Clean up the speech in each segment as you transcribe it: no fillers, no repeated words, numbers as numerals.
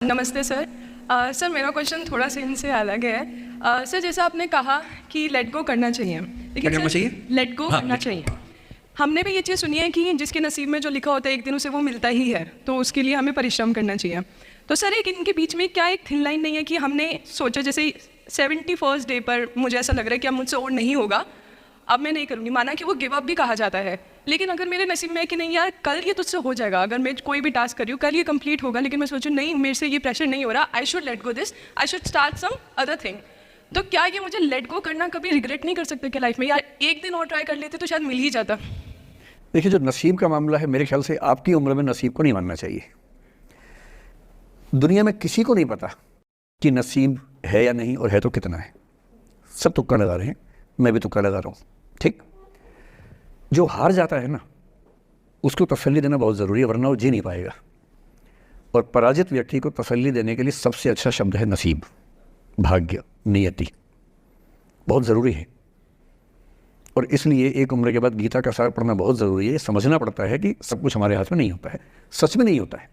नमस्ते sir. Sir मेरा question थोड़ा सा इनसे अलग है। सर जैसा आपने कहा कि लेट गो करना चाहिए, क्या करना चाहिए? लेट गो करना चाहिए। हमने भी ये चीज़ सुनी है कि जिसके नसीब में जो लिखा होता है एक दिन उसे वो मिलता ही है, तो उसके लिए हमें परिश्रम करना चाहिए। तो सर एक इनके बीच में क्या एक थिन लाइन नहीं है कि हमने सोचा जैसे 71st डे पर मुझे ऐसा लग रहा है कि अब मुझसे और नहीं होगा, अब मैं नहीं करूँगी, माना कि वो गिव अप भी कहा जाता है, लेकिन अगर मेरे नसीब में है कि नहीं यार कल ये तुझसे हो जाएगा, अगर मैं कोई भी टास्क कर रही हूँ कल ये कंप्लीट होगा, लेकिन मैं सोचूँ नहीं मेरे से ये प्रेशर नहीं हो रहा, I should let go this, I should start some other thing. तो क्या ये मुझे लेट गो करना कभी रिग्रेट नहीं कर सकते कि लाइफ में यार एक दिन और ट्राई कर लेते तो शायद मिल ही जाता? देखिए, जो नसीब का मामला है, मेरे ख्याल से आपकी उम्र में नसीब को नहीं मानना चाहिए। दुनिया में किसी को नहीं पता कि नसीब है या नहीं, और है तो कितना है। सब तुक्का लगा रहे हैं, मैं भी तुक्का लगा रहा हूँ। ठीक, जो हार जाता है ना, उसको तसल्ली देना बहुत ज़रूरी है, वरना वो जी नहीं पाएगा। और पराजित व्यक्ति को तसल्ली देने के लिए सबसे अच्छा शब्द है नसीब, भाग्य, नियति। बहुत ज़रूरी है। और इसलिए एक उम्र के बाद गीता का सार पढ़ना बहुत ज़रूरी है। समझना पड़ता है कि सब कुछ हमारे हाथ में नहीं होता है, सच में नहीं होता है।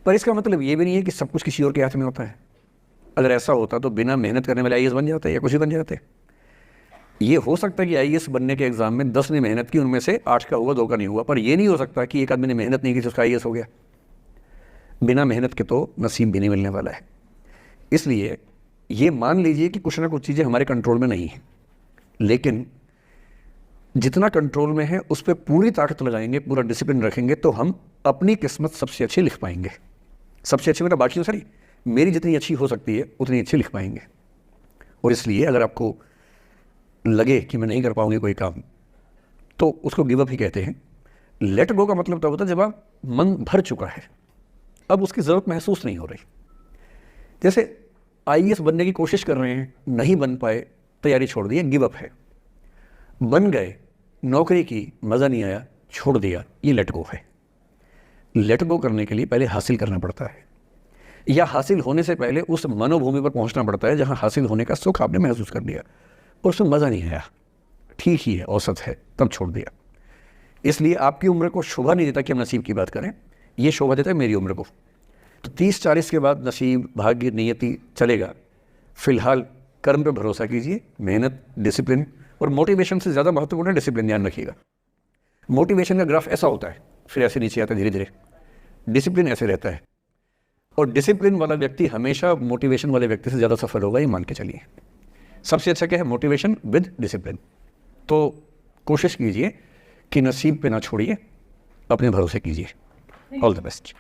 पर इसका मतलब ये भी नहीं है कि सब कुछ किसी और के हाथ में होता है। अगर ऐसा होता तो बिना मेहनत करने वाले IAS बन जाते या कुछ भी बन जाते। ये हो सकता है कि IAS बनने के एग्जाम में 10 ने मेहनत की, उनमें से 8 का हुआ, 2 का नहीं हुआ। पर ये नहीं हो सकता कि एक आदमी ने मेहनत नहीं की तो उसका IAS हो गया। बिना मेहनत के तो नसीब भी नहीं मिलने वाला है। इसलिए ये मान लीजिए कि कुछ ना कुछ चीज़ें हमारे कंट्रोल में नहीं हैं, लेकिन जितना कंट्रोल में है उस पर पूरी ताकत लगाएंगे, पूरा डिसिप्लिन रखेंगे, तो हम अपनी किस्मत सबसे अच्छी लिख पाएंगे। सबसे अच्छी मतलब बाकी सारी, मेरी जितनी अच्छी हो सकती है उतनी अच्छी लिख पाएंगे। और इसलिए अगर आपको लगे कि मैं नहीं कर पाऊंगी कोई काम, तो उसको गिव अप ही कहते हैं। लेट गो का मतलब तब होता है जब आप मन भर चुका है, अब उसकी ज़रूरत महसूस नहीं हो रही। जैसे IAS बनने की कोशिश कर रहे हैं, नहीं बन पाए, तैयारी छोड़ दी, गिव अप है। बन गए, नौकरी की, मज़ा नहीं आया, छोड़ दिया, ये लेट गो है। लेट गो करने के लिए पहले हासिल करना पड़ता है, या हासिल होने से पहले उस मनोभूमि पर पहुंचना पड़ता है जहां हासिल होने का सुख आपने महसूस कर लिया और उसमें मज़ा नहीं आया, ठीक ही है, औसत है, तब छोड़ दिया। इसलिए आपकी उम्र को शोभा नहीं देता कि हम नसीब की बात करें, ये शोभा देता है मेरी उम्र को। तो 30-40 के बाद नसीब, भाग्य, नियति चलेगा। फिलहाल कर्म पे भरोसा कीजिए, मेहनत, डिसिप्लिन, और मोटिवेशन से ज़्यादा महत्वपूर्ण है डिसिप्लिन, ध्यान रखिएगा। मोटिवेशन का ग्राफ ऐसा होता है, फिर ऐसे नीचे आता है धीरे धीरे। डिसिप्लिन ऐसे रहता है, और डिसिप्लिन वाला व्यक्ति हमेशा मोटिवेशन वाले व्यक्ति से ज़्यादा सफल होगा, ये मान के चलिए। सबसे अच्छा क्या है? Motivation with discipline. तो कोशिश कीजिए कि नसीब पे ना छोड़िए, अपने भरोसे कीजिए। All the best.